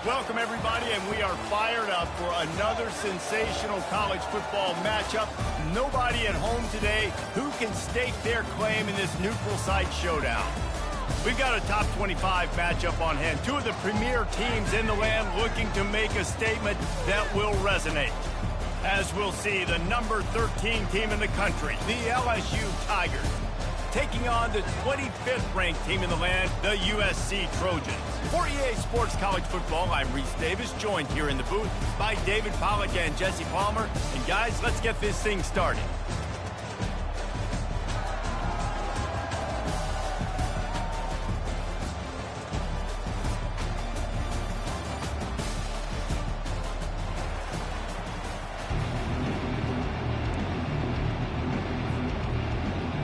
Welcome, everybody, and we are fired up for another sensational college football matchup. Nobody at home today who can stake their claim in this neutral site showdown. We've got a top 25 matchup on hand. Two of the premier teams in the land looking to make a statement that will resonate. As we'll see, the number 13 team in the country, the LSU Tigers, taking on the 25th ranked team in the land, the USC Trojans. For EA Sports College Football, I'm Reese Davis, joined here in the booth by David Pollack and Jesse Palmer. And guys, let's get this thing started.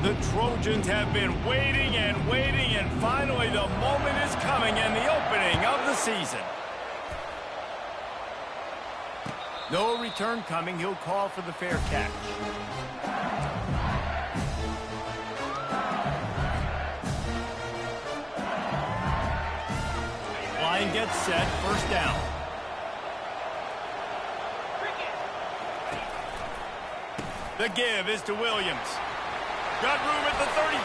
The Trojans have been waiting and waiting, and finally the moment is coming and the opening of the season. No return coming. He'll call for the fair catch. Line gets set. First down. The give is to Williams. Got room at the 35.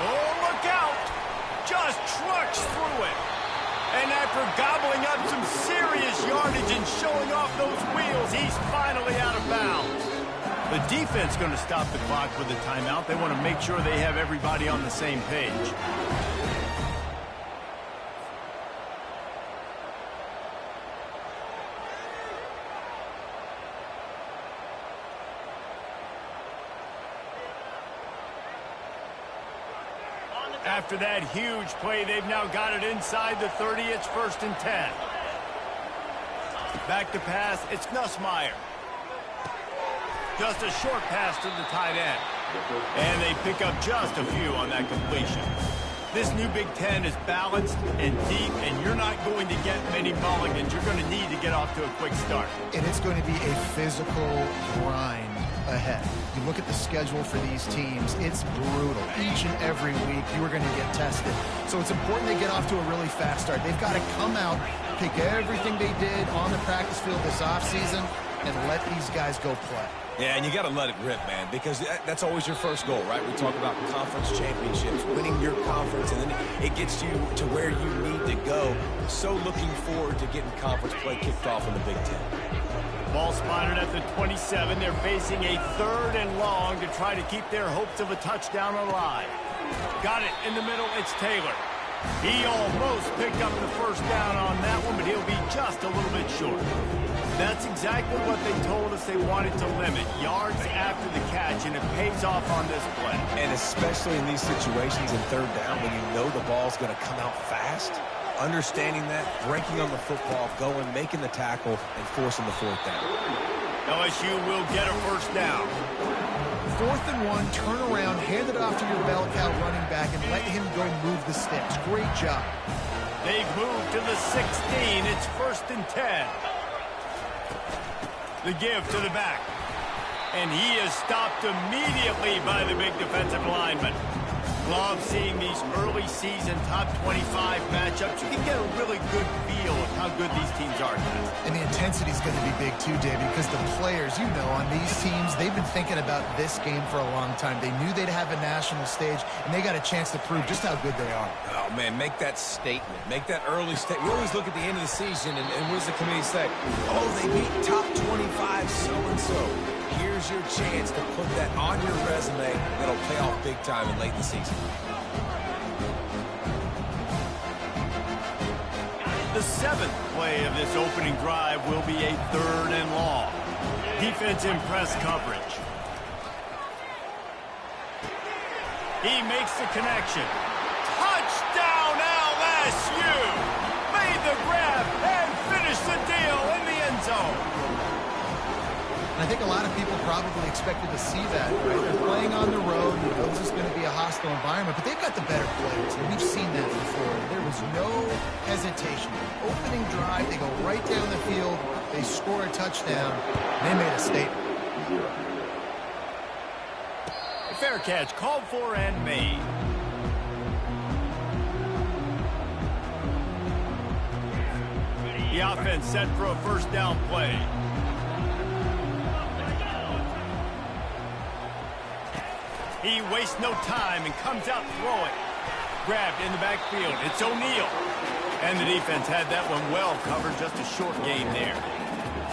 Oh, look out. Just trucks through it. And after gobbling up some serious yardage and showing off those wheels, he's finally out of bounds. The defense going to stop the clock with a timeout. They want to make sure they have everybody on the same page. After that huge play, they've now got it inside the 30. It's 1st and 10. Back to pass, it's Ncaa. Just a short pass to the tight end. And they pick up just a few on that completion. This new Big Ten is balanced and deep, and you're not going to get many mulligans. You're going to need to get off to a quick start. And it's going to be a physical grind ahead. You look at the schedule for these teams, it's brutal. Each and every week, you are going to get tested. So it's important they get off to a really fast start. They've got to come out, pick everything they did on the practice field this offseason, and let these guys go play. Yeah, and you got to let it rip, man, because that's always your first goal, right? We talk about conference championships, winning your conference, and then it gets you to where you need to go. So looking forward to getting conference play kicked off in the Big Ten. Ball spotted at the 27. They're facing a 3rd and long to try to keep their hopes of a touchdown alive. Got it in the middle. It's Taylor. He almost picked up the 1st down on that one, but he'll be just a little bit short. That's exactly what they told us they wanted to limit, yards after the catch, and it pays off on this play. And especially in these situations in 3rd down when you know the ball's going to come out fast, understanding that, breaking on the football, going, making the tackle, and forcing the 4th down. LSU will get a 1st down. 4th and 1, turn around, hand it off to your bell cow running back, and let him go move the sticks. Great job. They've moved to the 16. It's 1st and 10. The give to the back. And he is stopped immediately by the big defensive lineman. Love seeing these early season top 25 matchups. You can get a really good feel of how good these teams are, guys. And the intensity is going to be big too, David, because the players, you know, on these teams, they've been thinking about this game for a long time. They knew they'd have a national stage, and they got a chance to prove just how good they are. Oh, man, make that statement. Make that early statement. We always look at the end of the season, and what does the committee say? Oh, they beat top 25 so-and-so. Here's your chance to put that on your resume that'll pay off big time in late in the season. The 7th play of this opening drive will be a 3rd and long. Defense in press coverage. He makes the connection. Touchdown LSU! Made the grab and finished the deal in the end zone. And I think a lot of people probably expected to see that, right? They're playing on the road. You know, this is going to be a hostile environment, but they've got the better players, and we've seen that before. There was no hesitation. Opening drive, they go right down the field, they score a touchdown, and they made a statement. A fair catch called for and made. The offense set for a 1st down play. He wastes no time and comes out throwing. Grabbed in the backfield. It's O'Neal. And the defense had that one well covered. Just a short game there.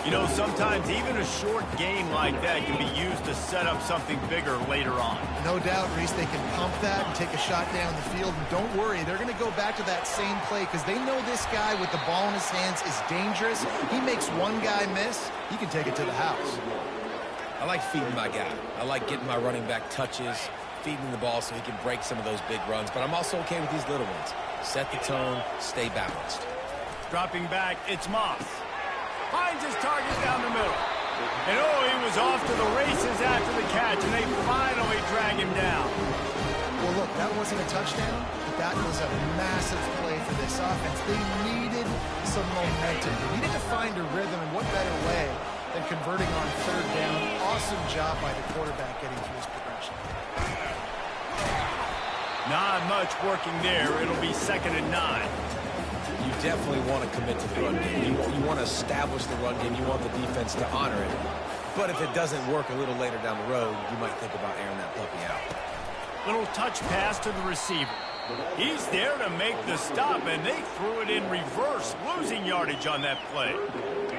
You know, sometimes even a short game like that can be used to set up something bigger later on. No doubt, Reese, they can pump that and take a shot down the field. And don't worry, they're going to go back to that same play because they know this guy with the ball in his hands is dangerous. He makes one guy miss, he can take it to the house. I like feeding my guy. I like getting my running back touches, feeding the ball so he can break some of those big runs. But I'm also okay with these little ones. Set the tone, stay balanced. Dropping back, it's Moss. Finds his target down the middle. And oh, he was off to the races after the catch, and they finally drag him down. Well, look, that wasn't a touchdown, but that was a massive play for this offense. They needed some momentum. They needed to find a rhythm, and what better way than converting on 3rd down. Awesome job by the quarterback getting through his progression. Not much working there. It'll be 2nd and 9. You definitely want to commit to the run game. You want to establish the run game. You want the defense to honor it. But if it doesn't work a little later down the road, you might think about airing that puppy out. Little touch pass to the receiver. He's there to make the stop, and they threw it in reverse, losing yardage on that play.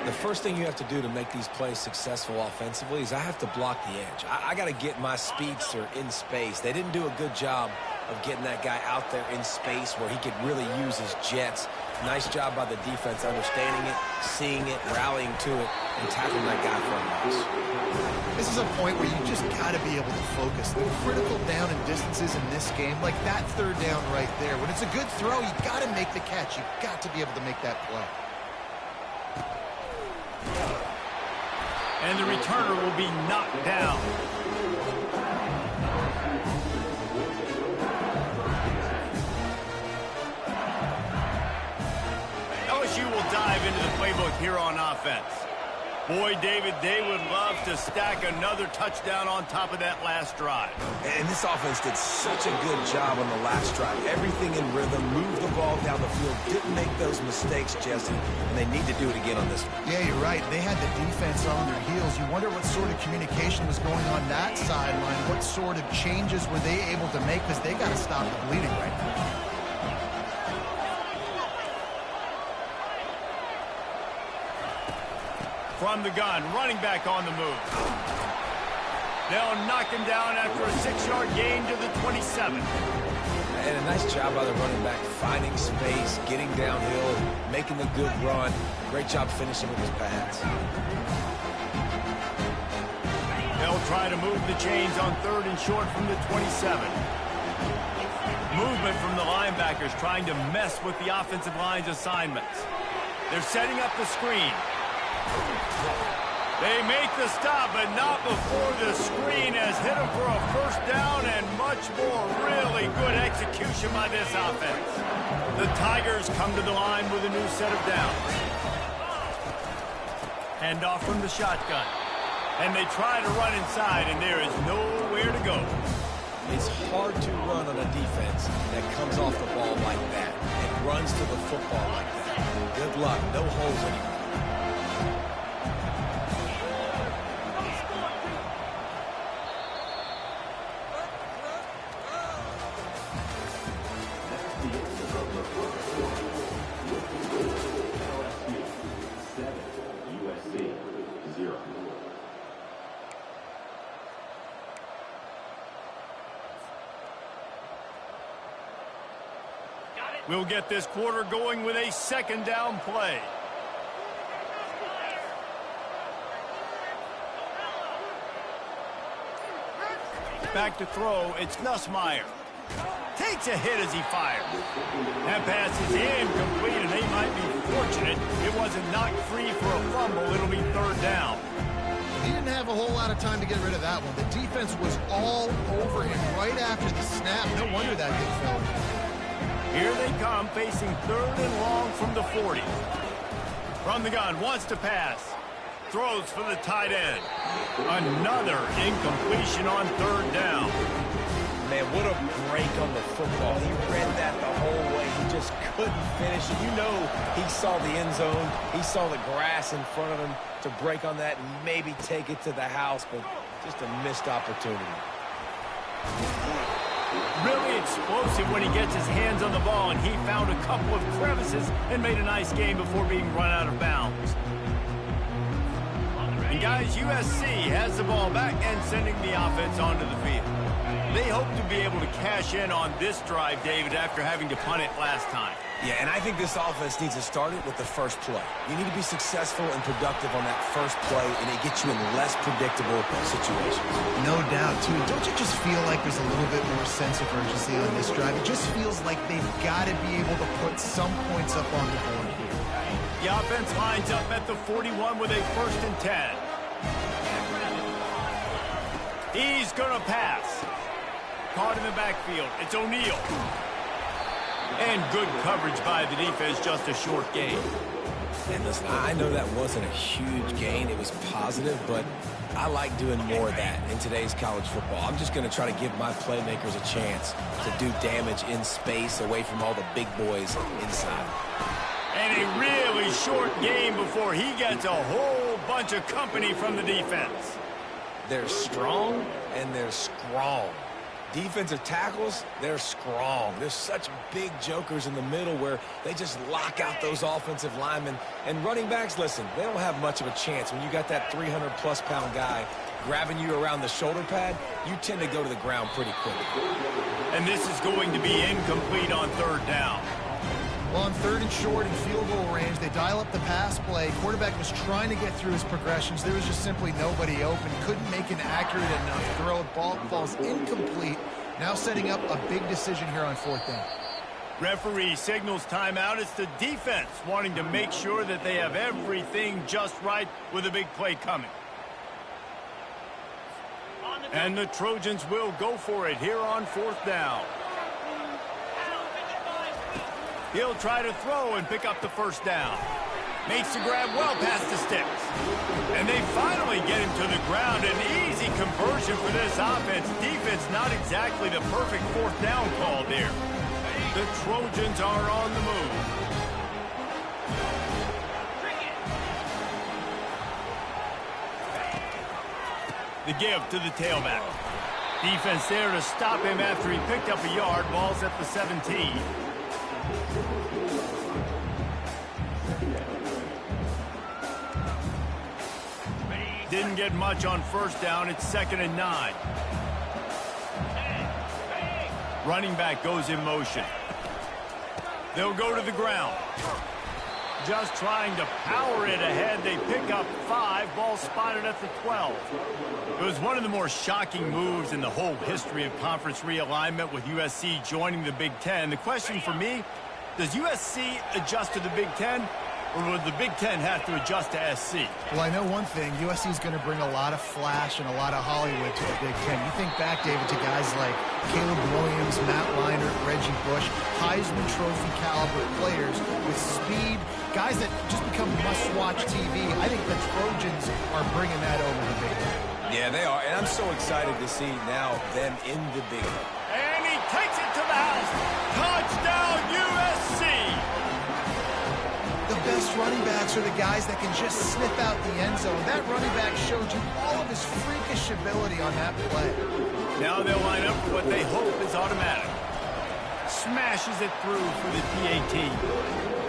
The first thing you have to do to make these plays successful offensively is I have to block the edge. I got to get my speedster in space. They didn't do a good job of getting that guy out there in space where he could really use his jets. Nice job by the defense understanding it, seeing it, rallying to it, and tackling that guy for a loss. This is a point where you just got to be able to focus. The critical down and distances in this game, like that third down right there. When it's a good throw, you got to make the catch. You've got to be able to make that play. And the returner will be knocked down. LSU will dive into the playbook here on offense. Boy, David, they would love to stack another touchdown on top of that last drive. And this offense did such a good job on the last drive. Everything in rhythm, moved the ball down the field, didn't make those mistakes, Jesse, and they need to do it again on this one. Yeah, you're right. They had the defense on their heels. You wonder what sort of communication was going on that sideline. What sort of changes were they able to make, because they got to stop the bleeding right now. From the gun, running back on the move. They'll knock him down after a 6-yard gain to the 27. And a nice job by the running back, finding space, getting downhill, making the good run. Great job finishing with his pads. They'll try to move the chains on 3rd and short from the 27. Movement from the linebackers trying to mess with the offensive line's assignments. They're setting up the screen. They make the stop, but not before the screen has hit them for a first down, and much more. Really good execution by this offense. The Tigers come to the line with a new set of downs. Hand off from the shotgun. And they try to run inside, and there is nowhere to go. It's hard to run on a defense that comes off the ball like that and runs to the football like that. Good luck. No holes anymore. We'll get this quarter going with a 2nd down play. Back to throw, it's Nussmeier. Takes a hit as he fires. That pass is incomplete, and they might be fortunate it wasn't knocked free for a fumble. It'll be 3rd down. He didn't have a whole lot of time to get rid of that one. The defense was all over him right after the snap. No wonder that didn't fell. Here they come, facing 3rd and long from the 40. From the gun, wants to pass. Throws for the tight end. Another incompletion on 3rd down. Man, what a break on the football. He read that the whole way. He just couldn't finish it. You know he saw the end zone. He saw the grass in front of him to break on that and maybe take it to the house, but just a missed opportunity. Really explosive when he gets his hands on the ball, and he found a couple of crevices and made a nice game before being run out of bounds. And guys, USC has the ball back and sending the offense onto the field. They hope to be able to cash in on this drive, David, after having to punt it last time. Yeah, and I think this offense needs to start it with the first play. You need to be successful and productive on that first play, and it gets you in less predictable situations. No doubt, too. Don't you just feel like there's a little bit more sense of urgency on this drive? It just feels like they've got to be able to put some points up on the board here. The offense lines up at the 41 with a 1st and 10. He's going to pass. Caught in the backfield. It's O'Neal. And good coverage by the defense, just a short gain. And listen, I know that wasn't a huge gain. It was positive, but I like doing more of that in today's college football. I'm just going to try to give my playmakers a chance to do damage in space away from all the big boys inside. And a really short game before he gets a whole bunch of company from the defense. They're strong and they're strong. Defensive tackles, they're strong. There's such big jokers in the middle where they just lock out those offensive linemen. And running backs, listen, they don't have much of a chance. When you got that 300-plus-pound guy grabbing you around the shoulder pad, you tend to go to the ground pretty quickly. And this is going to be incomplete on 3rd down. Well, on 3rd and short and field goal range, they dial up the pass play. Quarterback was trying to get through his progressions. There was just simply nobody open. Couldn't make an accurate enough throw. Ball falls incomplete. Now setting up a big decision here on 4th down. Referee signals timeout. It's the defense wanting to make sure that they have everything just right with a big play coming. And the Trojans will go for it here on 4th down. He'll try to throw and pick up the first down. Makes the grab well past the sticks. And they finally get him to the ground. An easy conversion for this offense. Defense not exactly the perfect 4th down call there. The Trojans are on the move. The give to the tailback. Defense there to stop him after he picked up a yard. Ball's at the 17. Didn't get much on 1st down. It's 2nd and 9. Running back goes in motion. They'll go to the ground. Just trying to power it ahead. They pick up 5. Ball spotted at the 12. It was one of the more shocking moves in the whole history of conference realignment with USC joining the Big Ten. The question for me, does USC adjust to the Big Ten? Or would the Big Ten have to adjust to SC? Well, I know one thing. USC is going to bring a lot of flash and a lot of Hollywood to the Big Ten. You think back, David, to guys like Caleb Williams, Matt Leinart, Reggie Bush, Heisman Trophy caliber players with speed, guys that just become must-watch TV. I think the Trojans are bringing that over the Big Ten. Yeah, they are. And I'm so excited to see now them in the Big Ten. And he takes it to the house. Touchdown, USC! The best running backs are the guys that can just sniff out the end zone. That running back showed you all of his freakish ability on that play. Now they'll line up for what they hope is automatic. Smashes it through for the PAT.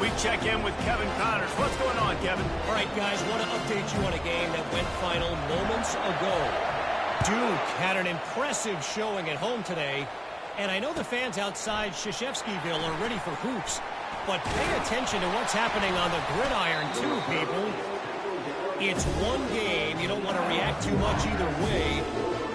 We check in with Kevin Connors. What's going on, Kevin? All right, guys, want to update you on a game that went final moments ago. Duke had an impressive showing at home today, and I know the fans outside Krzyzewskiville are ready for hoops. But pay attention to what's happening on the gridiron, too, people. It's one game. You don't want to react too much either way.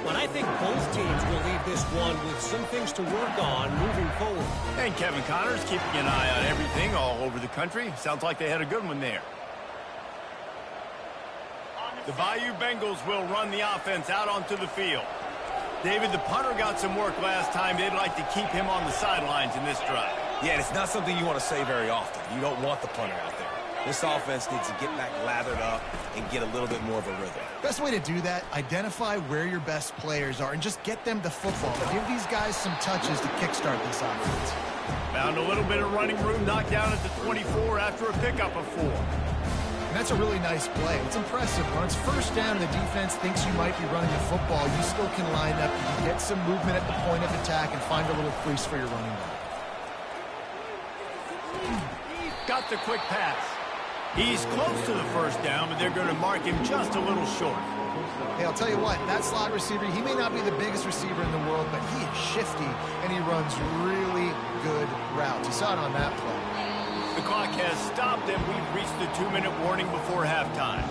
But I think both teams will leave this one with some things to work on moving forward. And Kevin Connors keeping an eye on everything all over the country. Sounds like they had a good one there. The Bayou Bengals will run the offense out onto the field. David, the punter got some work last time. They'd like to keep him on the sidelines in this drive. Yeah, and it's not something you want to say very often. You don't want the punter out there. This offense needs to get back lathered up and get a little bit more of a rhythm. Best way to do that, identify where your best players are and just get them the football. Give these guys some touches to kickstart this offense. Found a little bit of running room, knocked down at the 24 after a pickup of 4. And that's a really nice play. It's impressive. When it's 1st down and the defense thinks you might be running the football, you still can line up, you can get some movement at the point of attack and find a little crease for your running back. Got the quick pass. He's close to the 1st down, but they're going to mark him just a little short. Hey, I'll tell you what, that slot receiver, he may not be the biggest receiver in the world, but he is shifty, and he runs really good routes. You saw it on that play. The clock has stopped, and we've reached the 2-minute warning before halftime.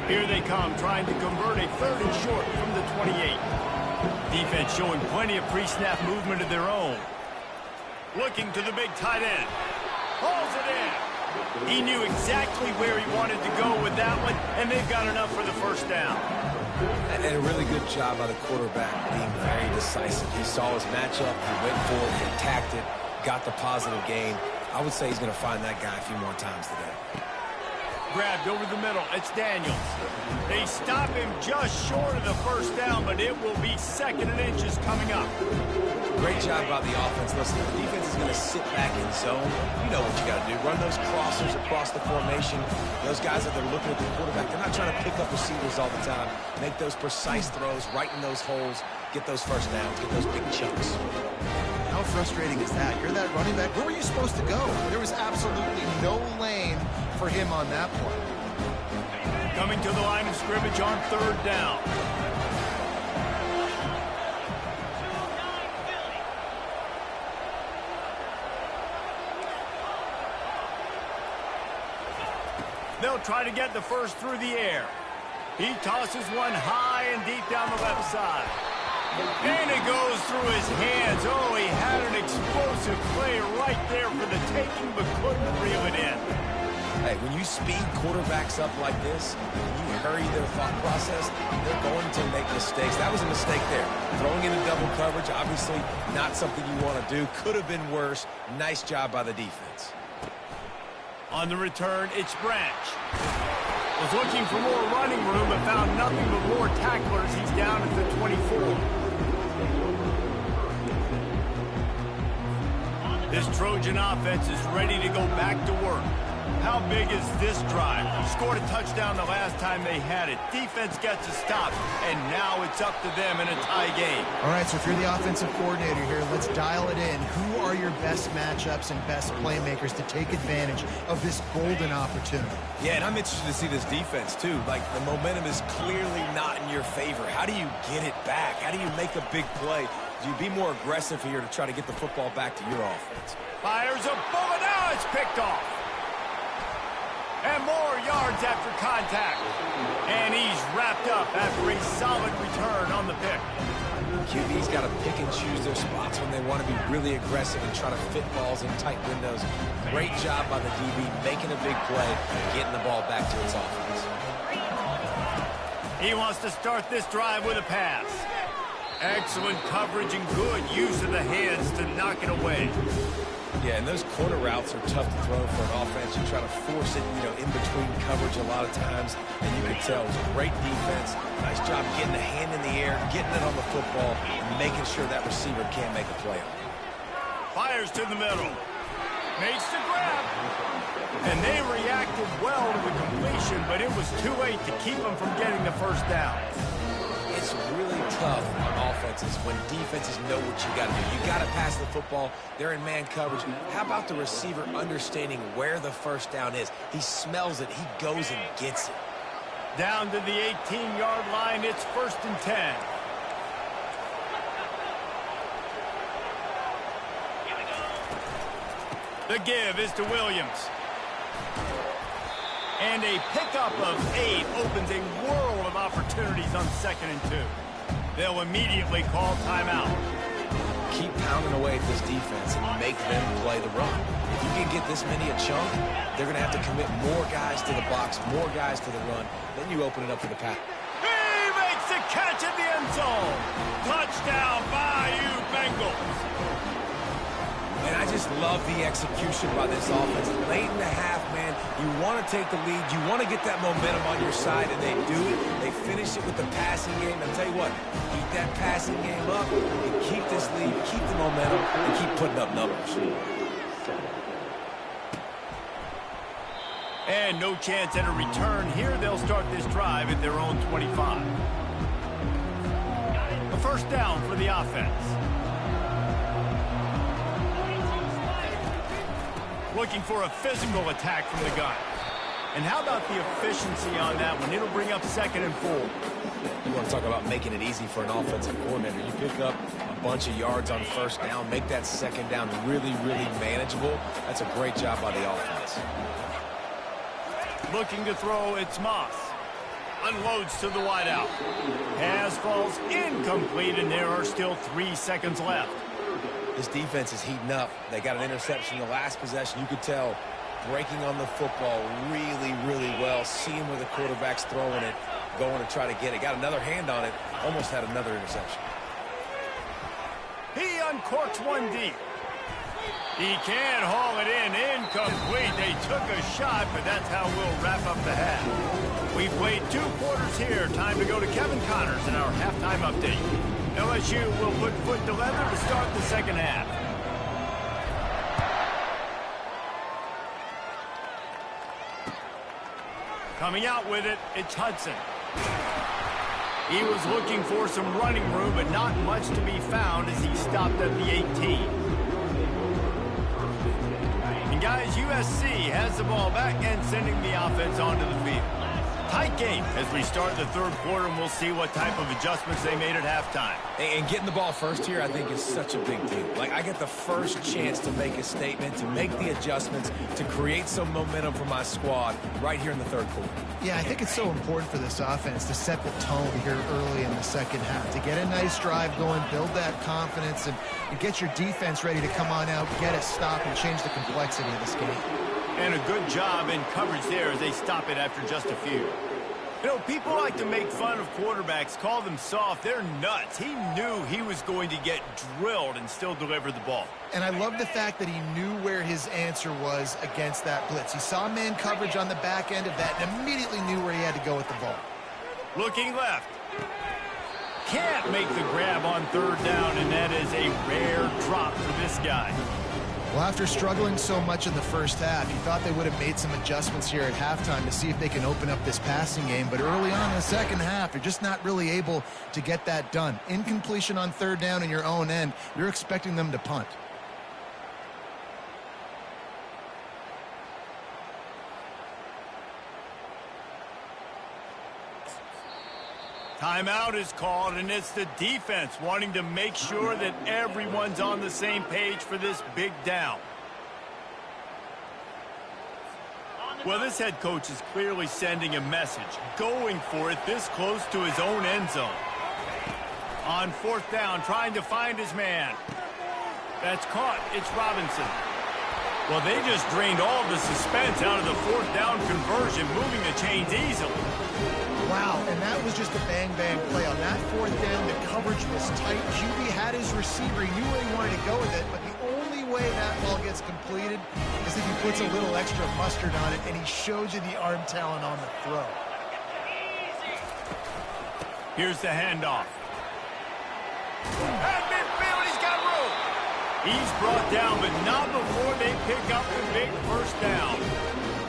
Here they come, trying to convert a 3rd and short from the 28. Defense showing plenty of pre-snap movement of their own. Looking to the big tight end. Hauls it in. He knew exactly where he wanted to go with that one, and they've got enough for the 1st down. And a really good job by the quarterback being very decisive. He saw his matchup, he went for it, he attacked it, got the positive gain. I would say he's going to find that guy a few more times today. Grabbed over the middle. It's Daniels. They stop him just short of the 1st down, but it will be 2nd and inches coming up. Great job by the offense. Listen, the defense is going to sit back in zone. You know what you got to do. Run those crossers across the formation. Those guys that they're looking at the quarterback, they're not trying to pick up receivers all the time. Make those precise throws, right in those holes, get those 1st downs, get those big chunks. How frustrating is that? You're that running back. Where were you supposed to go? There was absolutely no lane for him on that play. Coming to the line of scrimmage on 3rd down. They'll try to get the first through the air. He tosses one high and deep down the left side. And it goes through his hands. Oh, he had an explosive play right there for the taking, but couldn't reel it in. Hey, when you speed quarterbacks up like this, when you hurry their thought process, they're going to make mistakes. That was a mistake there. Throwing into double coverage, obviously not something you want to do. Could have been worse. Nice job by the defense. On the return, it's Branch. Was looking for more running room, but found nothing but more tacklers. He's down at the 24. This Trojan offense is ready to go back to work. How big is this drive? Scored a touchdown the last time they had it. Defense gets a stop, and now it's up to them in a tie game. All right, so if you're the offensive coordinator here, let's dial it in. Who are your best matchups and best playmakers to take advantage of this golden opportunity? Yeah, and I'm interested to see this defense, too. Like, the momentum is clearly not in your favor. How do you get it back? How do you make a big play? Do you be more aggressive here to try to get the football back to your offense? Fires a bullet. Now it's picked off. And more yards after contact. And he's wrapped up after a solid return on the pick. QB's got to pick and choose their spots when they want to be really aggressive and try to fit balls in tight windows. Great job by the DB making a big play, getting the ball back to its offense. He wants to start this drive with a pass. Excellent coverage and good use of the hands to knock it away. Yeah, and those corner routes are tough to throw for an offense. You try to force it, in between coverage a lot of times, and you can tell it was great defense. Nice job getting a hand in the air, getting it on the football, and making sure that receiver can't make a play on it. Fires to the middle. Makes the grab. And they reacted well to the completion, but it was too late to keep them from getting the first down. It's really tough on offenses when defenses know what you got to do. You got to pass the football. They're in man coverage. How about the receiver understanding where the first down is? He smells it. He goes and gets it. Down to the 18-yard line. It's 1st and 10. The give is to Williams. And a pickup of 8 opens a world of opportunities on 2nd and 2. They'll immediately call timeout. Keep pounding away at this defense and make them play the run. If you can get this many a chunk, they're going to have to commit more guys to the box, more guys to the run. Then you open it up for the pass. He makes the catch in the end zone. Touchdown, Bayou Bengals. And I just love the execution by this offense. Late in the half, man, you want to take the lead. You want to get that momentum on your side, and they do it. They finish it with the passing game. I'll tell you what, keep that passing game up, and keep this lead, keep the momentum, and keep putting up numbers. And no chance at a return here. They'll start this drive at their own 25. A first down for the offense. Looking for a physical attack from the gun. And how about the efficiency on that one? It'll bring up 2nd and 4. You want to talk about making it easy for an offensive coordinator. You pick up a bunch of yards on 1st down, make that 2nd down really, really manageable. That's a great job by the offense. Looking to throw, it's Moss. Unloads to the wideout. Pass falls incomplete, and there are still 3 seconds left. This defense is heating up. They got an interception in the last possession. You could tell breaking on the football really, really well, seeing where the quarterback's throwing it, going to try to get it. Got another hand on it, almost had another interception. He uncorks one deep. He can't haul it in. Incomplete. They took a shot, but that's how we'll wrap up the half. We played 2 quarters here. Time to go to Kevin Connors in our halftime update. LSU will put foot to leather to start the 2nd half. Coming out with it, it's Hudson. He was looking for some running room, but not much to be found as he stopped at the 18. And guys, USC has the ball back and sending the offense onto the field. Tight game as we start the third quarter, and we'll see what type of adjustments they made at halftime. And getting the ball first here, I think, is such a big deal. Like, I get the first chance to make a statement, to make the adjustments, to create some momentum for my squad right here in the third quarter. Yeah, I think it's so important for this offense to set the tone here early in the second half, to get a nice drive going, build that confidence, and get your defense ready to come on out, get a stop, and change the complexity of this game. And a good job in coverage there as they stop it after just a few. You know, people like to make fun of quarterbacks, call them soft. They're nuts. He knew he was going to get drilled and still deliver the ball. And I love the fact that he knew where his answer was against that blitz. He saw man coverage on the back end of that and immediately knew where he had to go with the ball. Looking left. Can't make the grab on third down, and that is a rare drop for this guy. Well, after struggling so much in the first half, you thought they would have made some adjustments here at halftime to see if they can open up this passing game. But early on in the second half, you're just not really able to get that done. Incompletion on third down in your own end, you're expecting them to punt. Timeout is called, and it's the defense wanting to make sure that everyone's on the same page for this big down. Well, this head coach is clearly sending a message, going for it this close to his own end zone. On fourth down, trying to find his man. That's caught. It's Robinson. Well, they just drained all the suspense out of the fourth down conversion, moving the chains easily. Wow, and that was just a bang-bang play. On that fourth down, the coverage was tight. QB had his receiver. He knew where he wanted to go with it, but the only way that ball gets completed is if he puts a little extra mustard on it, and he shows you the arm talent on the throw. Here's the handoff. At midfield, he's got room. He's brought down, but not before they pick up the big first down.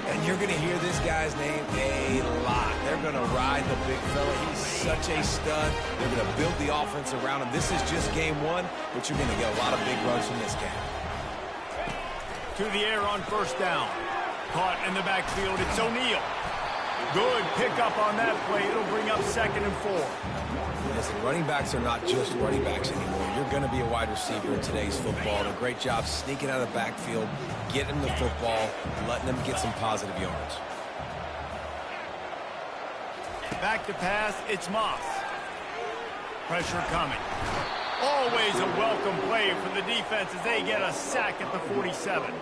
And you're going to hear this guy's name a lot. They're going to ride the big fella. He's such a stud. They're going to build the offense around him. This is just game one, but you're going to get a lot of big runs from this guy. To the air on first down. Caught in the backfield. It's O'Neal. Good pickup on that play. It'll bring up 2nd and 4. Listen, running backs are not just running backs anymore. You're going to be a wide receiver in today's football. And a great job sneaking out of the backfield, getting them the football, and letting them get some positive yards. Back to pass, it's Moss. Pressure coming. Always a welcome play for the defense as they get a sack at the 47.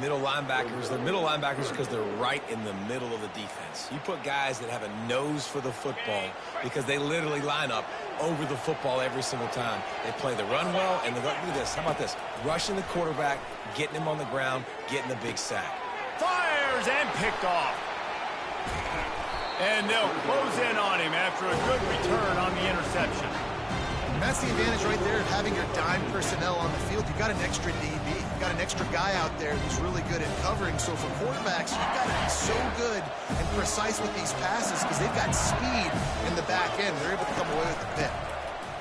Middle linebackers, they're middle linebackers because they're right in the middle of the defense. You put guys that have a nose for the football because they literally line up over the football every single time. They play the run well, and look at this. How about this? Rushing the quarterback, getting him on the ground, getting the big sack. Fires and picked off. And they'll close in on him after a good return on the interception. And that's the advantage right there of having your dime personnel on the field. You've got an extra DB. You've got an extra guy out there who's really good at covering. So for quarterbacks, you've got to be so good and precise with these passes because they've got speed in the back end. They're able to come away with the pick.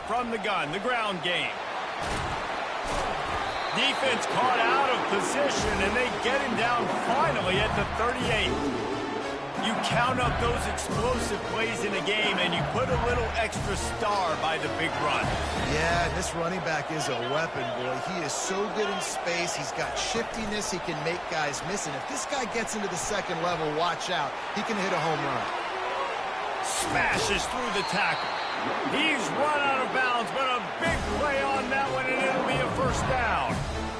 From the gun, the ground game. Defense caught out of position, and they get him down finally at the 38. You count up those explosive plays in a game, and you put a little extra star by the big run. Yeah, this running back is a weapon, boy. He is so good in space. He's got shiftiness. He can make guys miss. And if this guy gets into the second level, watch out. He can hit a home run. Smashes through the tackle. He's run out of bounds, but a big play on that one, and it'll be a first down.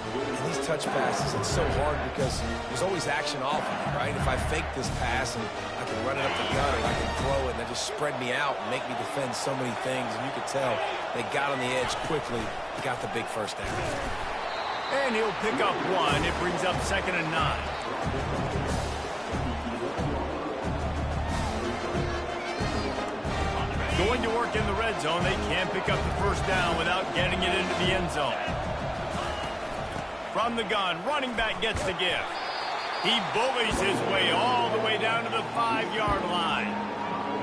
And these touch passes, it's so hard because there's always action off of it, right? If I fake this pass and I can run it up the gut or I can throw it and they just spread me out and make me defend so many things, and you can tell they got on the edge quickly, they got the big first down. And he'll pick up one. It brings up 2nd and 9. Going to work in the red zone. They can't pick up the first down without getting it into the end zone. From the gun, running back gets the gift. He bullies his way all the way down to the 5-yard line.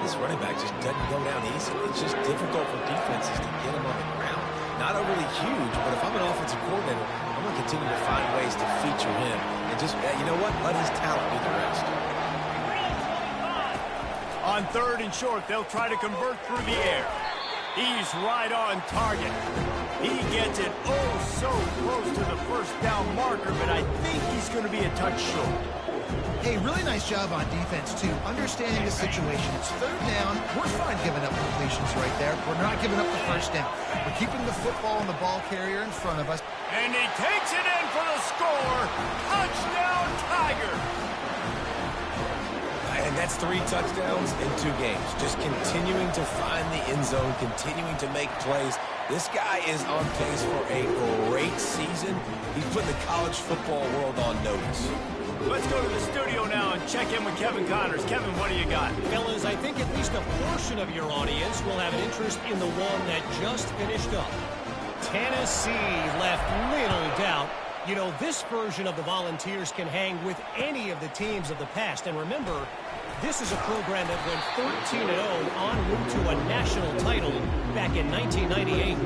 This running back just doesn't go down easily. It's just difficult for defenses to get him on the ground. Not overly huge, but if I'm an offensive coordinator, I'm going to continue to find ways to feature him. And just, you know what? Let his talent do the rest. On 3rd and short, they'll try to convert through the air. He's right on target. He gets it oh so close to the first down marker, but I think he's going to be a touch short. Hey, really nice job on defense, too. Understanding the situation. It's 3rd down. We're fine giving up completions right there. We're not giving up the first down. We're keeping the football and the ball carrier in front of us. And he takes it in for the score. Touchdown, Tiger. And that's 3 touchdowns in 2 games. Just continuing to find the end zone, continuing to make plays. This guy is on pace for a great season. He's putting the college football world on notice. Let's go to the studio now and check in with Kevin Connors. Kevin, what do you got? Fellas, I think at least a portion of your audience will have an interest in the one that just finished up. Tennessee left little doubt. You know, this version of the Volunteers can hang with any of the teams of the past. And remember, this is a program that went 13-0 en route to a national title back in 1998.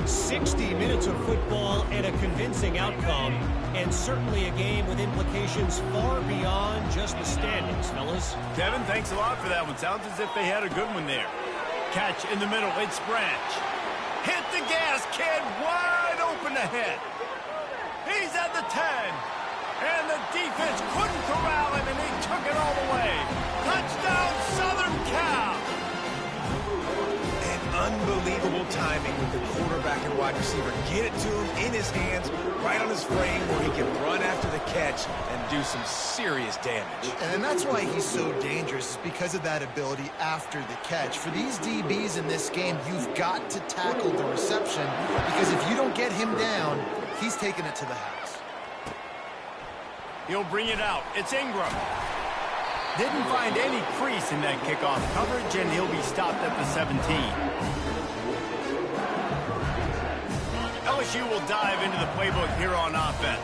60 minutes of football and a convincing outcome, and certainly a game with implications far beyond just the standings, fellas. Kevin, thanks a lot for that one. Sounds as if they had a good one there. Catch in the middle, it's Branch. Hit the gas, kid, wide open ahead. He's at the 10. And the defense couldn't corral him, and he took it all the way. Touchdown, Southern Cal. And unbelievable timing with the quarterback and wide receiver. Get it to him in his hands, right on his frame, where he can run after the catch and do some serious damage. And that's why he's so dangerous, is because of that ability after the catch. For these DBs in this game, you've got to tackle the reception, because if you don't get him down, he's taking it to the house. He'll bring it out. It's Ingram. Didn't find any crease in that kickoff coverage, and he'll be stopped at the 17. LSU will dive into the playbook here on offense.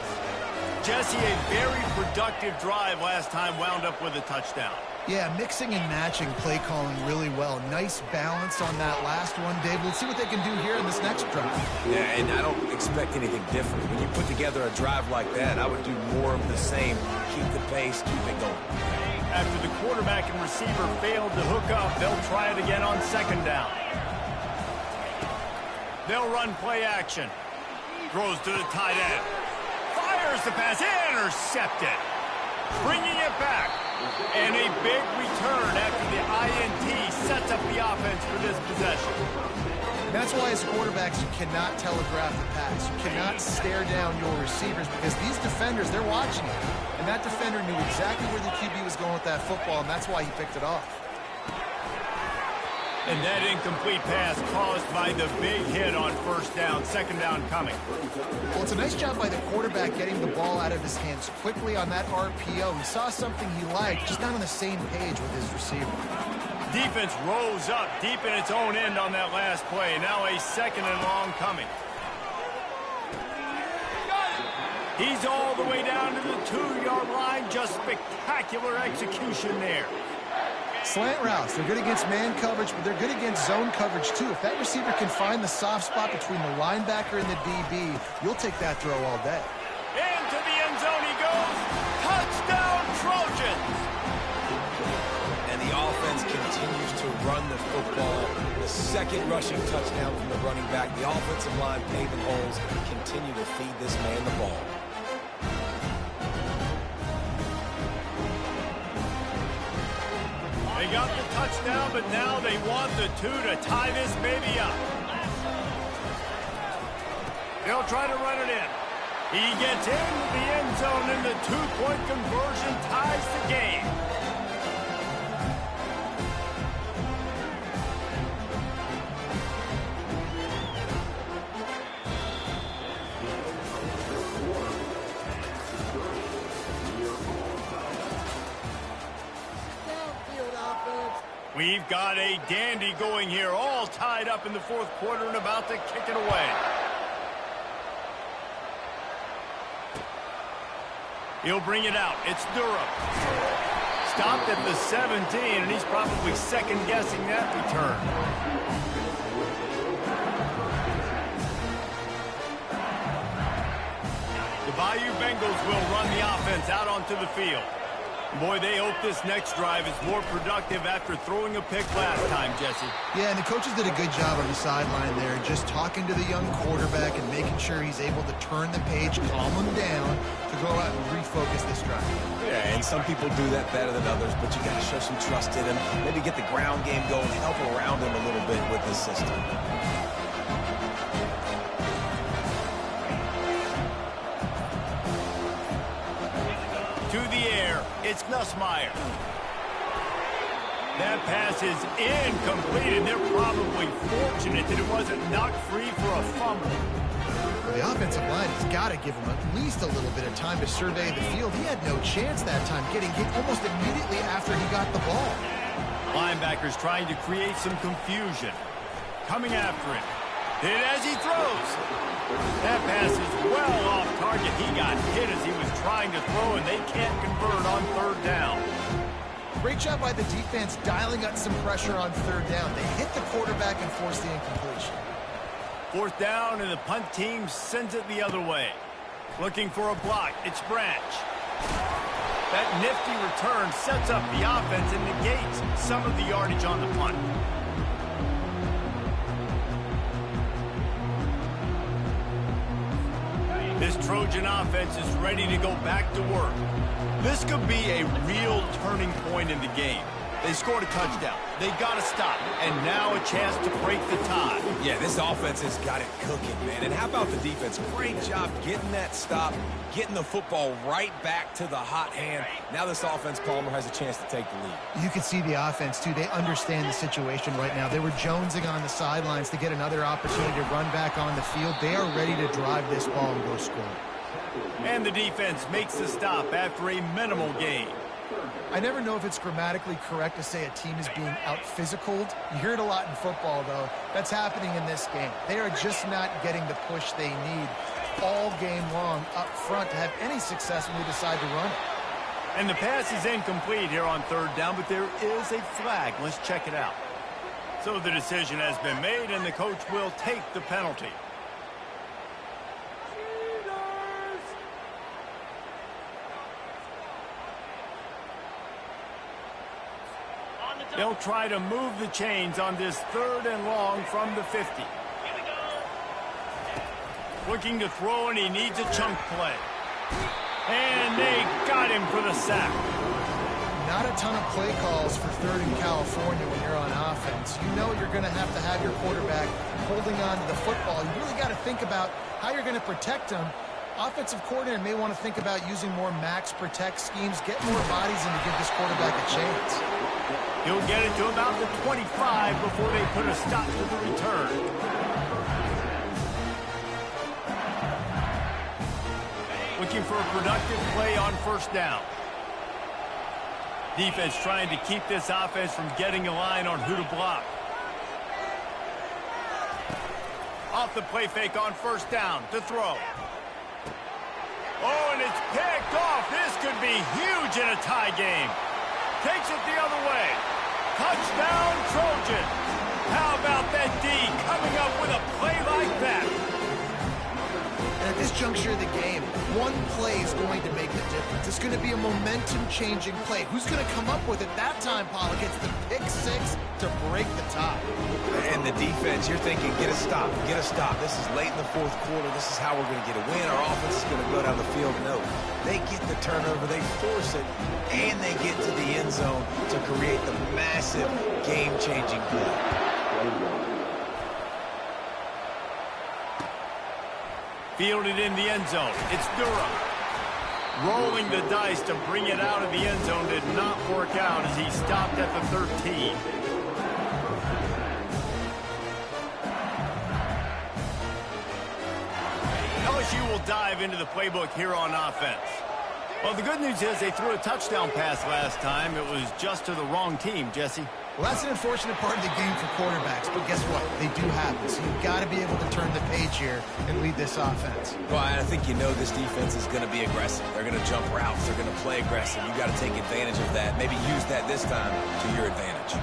Jesse, a very productive drive last time, wound up with a touchdown. Yeah, mixing and matching play calling really well. Nice balance on that last one, Dave. We'll see what they can do here in this next drive. Yeah, and I don't expect anything different. When you put together a drive like that, I would do more of the same. Keep the pace, keep it going. After the quarterback and receiver failed to hook up, they'll try it again on 2nd down. They'll run play action. Throws to the tight end. Fires the pass. Intercepted. Bringing it back. And a big return after the INT sets up the offense for this possession. That's why as quarterbacks you cannot telegraph the pass. You cannot stare down your receivers, because these defenders, they're watching it. And that defender knew exactly where the QB was going with that football, and that's why he picked it off. And that incomplete pass caused by the big hit on 1st down. 2nd down coming. Well, it's a nice job by the quarterback getting the ball out of his hands quickly on that RPO. He saw something he liked, just not on the same page with his receiver. Defense rose up deep in its own end on that last play. Now a 2nd and long coming. He's all the way down to the 2-yard line. Just spectacular execution there. Slant routes, they're good against man coverage, but they're good against zone coverage too. If that receiver can find the soft spot between the linebacker and the DB, you'll take that throw all day. Into the end zone he goes. Touchdown, Trojans! And the offense continues to run the football. The 2nd rushing touchdown from the running back. The offensive line paving holes. Continue to feed this man the ball. They got the touchdown, but now they want the 2 to tie this baby up. They'll try to run it in. He gets into the end zone, and the 2-point conversion ties the game. We've got a dandy going here, all tied up in the 4th quarter and about to kick it away. He'll bring it out. It's Durham. Stopped at the 17, and he's probably second-guessing that return. The Bayou Bengals will run the offense out onto the field. Boy, they hope this next drive is more productive after throwing a pick last time, Jesse. Yeah, and the coaches did a good job on the sideline there, just talking to the young quarterback and making sure he's able to turn the page, calm him down, to go out and refocus this drive. Yeah, and some people do that better than others, but you got to show some trust in him, maybe get the ground game going, help around him a little bit with this system. To the air, it's Ncaa. That pass is incomplete, and they're probably fortunate that it wasn't knocked free for a fumble. Well, the offensive line has got to give him at least a little bit of time to survey the field. He had no chance that time, getting hit almost immediately after he got the ball. Linebackers trying to create some confusion. Coming after him. Hit as he throws. That pass is well off target. He got hit as he was trying to throw, and they can't convert on third down. Great job by the defense dialing up some pressure on third down. They hit the quarterback and forced the incompletion. Fourth down, and the punt team sends it the other way. Looking for a block. It's Branch. That nifty return sets up the offense and negates some of the yardage on the punt. This Trojan offense is ready to go back to work. This could be a real turning point in the game. They scored a touchdown. They got to stop. And now a chance to break the tie. Yeah, this offense has got it cooking, man. And how about the defense? Great job getting that stop, getting the football right back to the hot hand. Now this offense, Palmer, has a chance to take the lead. You can see the offense, too. They understand the situation right now. They were jonesing on the sidelines to get another opportunity to run back on the field. They are ready to drive this ball and go score. And the defense makes the stop after a minimal gain. I never know if it's grammatically correct to say a team is being out-physicaled. You hear it a lot in football, though. That's happening in this game. They are just not getting the push they need all game long up front to have any success when they decide to run it. And the pass is incomplete here on third down, but there is a flag. Let's check it out. So the decision has been made, and the coach will take the penalty. They'll try to move the chains on this third and long from the 50. Looking to throw, and he needs a chunk play. And they got him for the sack. Not a ton of play calls for third in California when you're on offense. You know you're going to have your quarterback holding on to the football. You really got to think about how you're going to protect him. Offensive coordinator may want to think about using more max protect schemes, get more bodies in to give this quarterback a chance. He'll get it to about the 25 before they put a stop to the return. Looking for a productive play on first down. Defense trying to keep this offense from getting a line on who to block. Off the play fake on first down to throw. Oh, and it's picked off. This could be huge in a tie game. Takes it the other way. Touchdown, Trojan. How about that D coming up with a play like that? And at this juncture of the game, one play is going to make the difference. It's going to be a momentum-changing play. Who's going to come up with it that time, Pollock? It's the pick six to break the tie. And the defense, you're thinking, get a stop, get a stop. This is late in the fourth quarter. This is how we're going to get a win. Our offense is going to go down the field. No, they get the turnover, they force it, and they get to the end zone to create the massive game-changing play. Fielded in the end zone. It's Durham. Rolling the dice to bring it out of the end zone did not work out as he stopped at the 13. LSU will dive into the playbook here on offense. Well, the good news is they threw a touchdown pass last time. It was just to the wrong team, Jesse. Well, that's an unfortunate part of the game for quarterbacks, but guess what? They do happen, so you've got to be able to turn the page here and lead this offense. Well, I think you know this defense is going to be aggressive. They're going to jump routes. They're going to play aggressive. You've got to take advantage of that. Maybe use that this time to your advantage.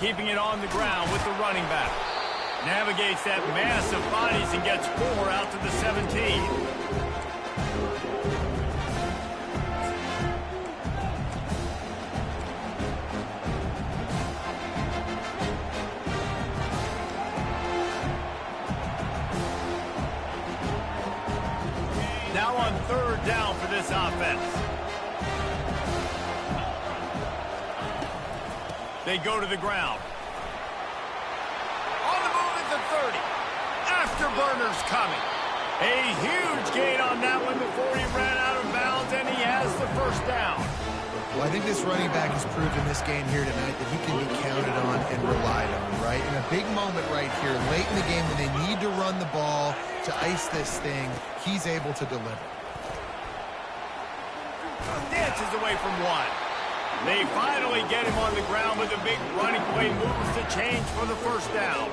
Keeping it on the ground with the running back. Navigates that mass of bodies and gets 4 out to the 17. third down for this offense. They go to the ground. On the move at the 30. Afterburners coming. A huge gain on that one before he ran out of bounds, and he has the first down. Well, I think this running back has proved in this game here tonight that he can be counted on and relied on, right? In a big moment right here, late in the game when they need to run the ball to ice this thing, he's able to deliver. Dances away from one. They finally get him on the ground with a big running play, moves the change for the first down.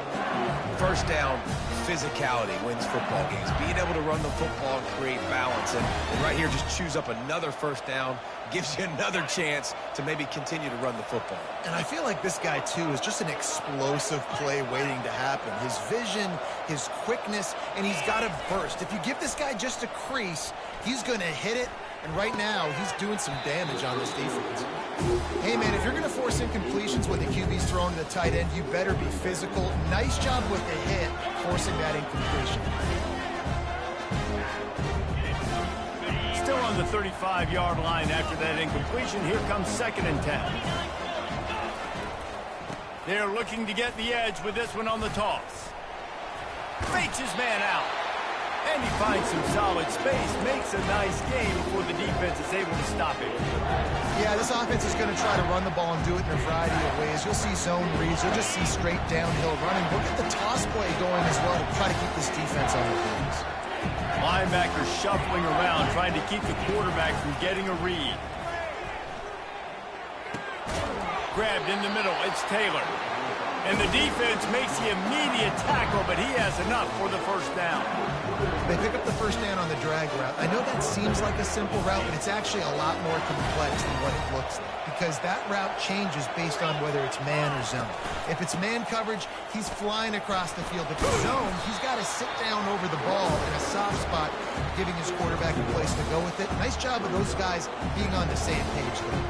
First down, physicality wins football games. Being able to run the football and create balance. And right here, just choose up another first down, gives you another chance to maybe continue to run the football. And I feel like this guy, too, is just an explosive play waiting to happen. His vision, his quickness, and he's got a burst. If you give this guy just a crease, he's going to hit it. And right now, he's doing some damage on this defense. Hey, man, if you're going to force incompletions when the QB's throwing to the tight end, you better be physical. Nice job with the hit, forcing that incompletion. Still on the 35-yard line after that incompletion. Here comes 2nd and 10. They're looking to get the edge with this one on the toss. Fakes his man out. And he finds some solid space, makes a nice game before the defense is able to stop him. Yeah, this offense is going to try to run the ball and do it in a variety of ways. You'll see zone reads. You'll just see straight downhill running. Look at the toss play going as well to try to keep this defense on their heels. Linebackers shuffling around, trying to keep the quarterback from getting a read. Grabbed in the middle, it's Taylor. And the defense makes the immediate tackle, but he has enough for the first down. They pick up the first down on the drag route. I know that seems like a simple route, but it's actually a lot more complex than what it looks like, because that route changes based on whether it's man or zone. If it's man coverage, he's flying across the field. If it's zone, he's got to sit down over the ball in a soft spot, giving his quarterback a place to go with it. Nice job of those guys being on the same page there.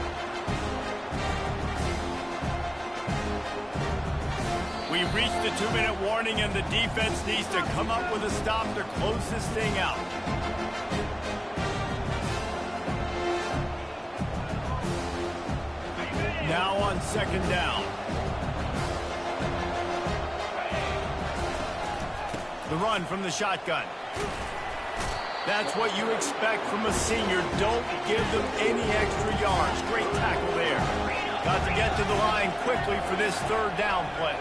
We reached the 2-minute warning, and the defense needs to come up with a stop to close this thing out. Now on 2nd down. The run from the shotgun. That's what you expect from a senior. Don't give them any extra yards. Great tackle there. Got to get to the line quickly for this 3rd down play.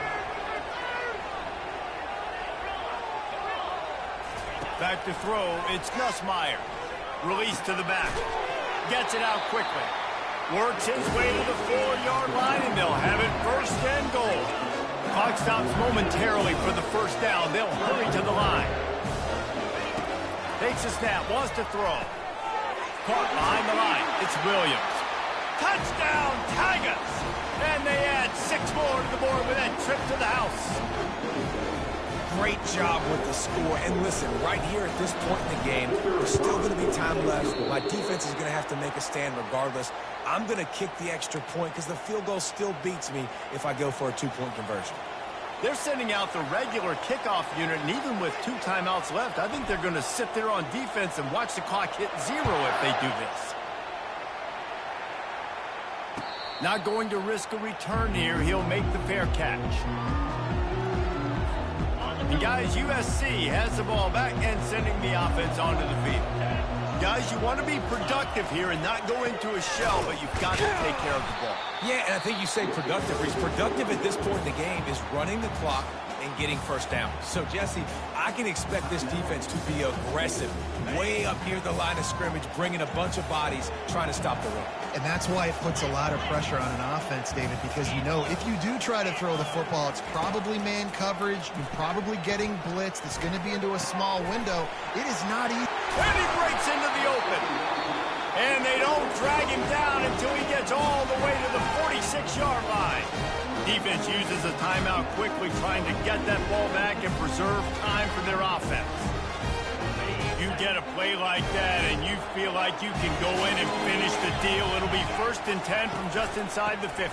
Back to throw, it's Nussmeier. Release to the back. Gets it out quickly. Works his way to the 4-yard line, and they'll have it 1st and goal. Clock stops momentarily for the first down. They'll hurry to the line. Takes a snap, wants to throw. Caught behind the line. It's Williams. Touchdown, Tigers! And they add 6 more to the board with that trip to the house. Great job with the score. And listen, right here at this point in the game, there's still going to be time left. My defense is going to have to make a stand regardless. I'm going to kick the extra point because the field goal still beats me if I go for a 2-point conversion. They're sending out the regular kickoff unit, and even with 2 timeouts left, I think they're going to sit there on defense and watch the clock hit 0 if they do this. Not going to risk a return here. He'll make the fair catch. And guys, USC has the ball back and sending the offense onto the field. Guys, you want to be productive here and not go into a shell, but you've got to take care of the ball. Yeah, and I think you say productive. He's productive at this point in the game is running the clock and getting first down. So, Jesse, I can expect this defense to be aggressive, way up near the line of scrimmage, bringing a bunch of bodies, trying to stop the run. And that's why it puts a lot of pressure on an offense, David, because you know if you do try to throw the football, it's probably man coverage. You're probably getting blitz. That's going to be into a small window. It is not easy. And he breaks into the open. And they don't drag him down until he gets all the way to the 46-yard line. Defense uses a timeout quickly, trying to get that ball back and preserve time for their offense. You get a play like that and you feel like you can go in and finish the deal. It'll be 1st and 10 from just inside the 50.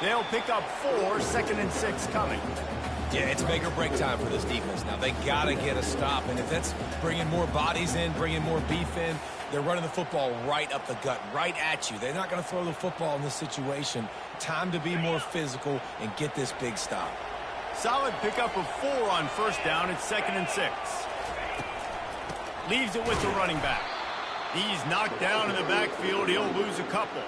They'll pick up 4, 2nd and 6 coming. Yeah, it's make or break time for this defense now. They got to get a stop, and if that's bringing more bodies in, bringing more beef in, they're running the football right up the gut, right at you. They're not going to throw the football in this situation. Time to be more physical and get this big stop. Solid pickup of 4 on first down. It's 2nd and 6. Leaves it with the running back. He's knocked down in the backfield. He'll lose a couple.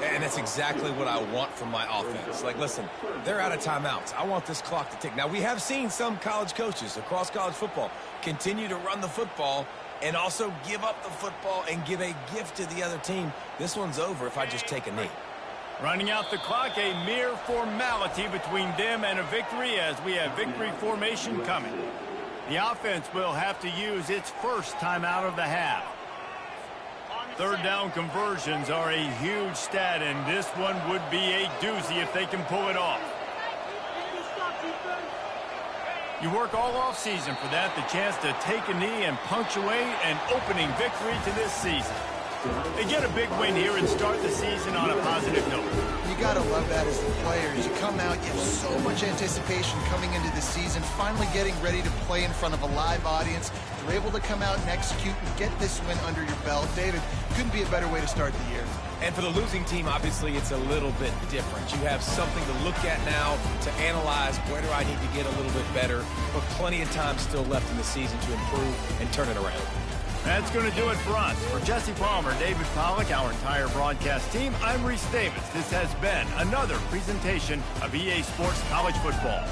And that's exactly what I want from my offense. Like, listen, they're out of timeouts. I want this clock to tick. Now, we have seen some college coaches across college football continue to run the football and also give up the football and give a gift to the other team. This one's over if I just take a knee. Running out the clock, a mere formality between them and a victory as we have victory formation coming. The offense will have to use its first timeout of the half. Third down conversions are a huge stat, and this one would be a doozy if they can pull it off. You work all offseason for that, the chance to take a knee and punctuate an opening victory to this season. They get a big win here and start the season on a positive note. You got to love that as the player. As you come out, you have so much anticipation coming into the season, finally getting ready to play in front of a live audience. You're able to come out and execute and get this win under your belt. David, couldn't be a better way to start the year. And for the losing team, obviously, it's a little bit different. You have something to look at now, to analyze where do I need to get a little bit better, but plenty of time still left in the season to improve and turn it around. That's going to do it for us. For Jesse Palmer, David Pollack, our entire broadcast team, I'm Reese Davis. This has been another presentation of EA Sports College Football.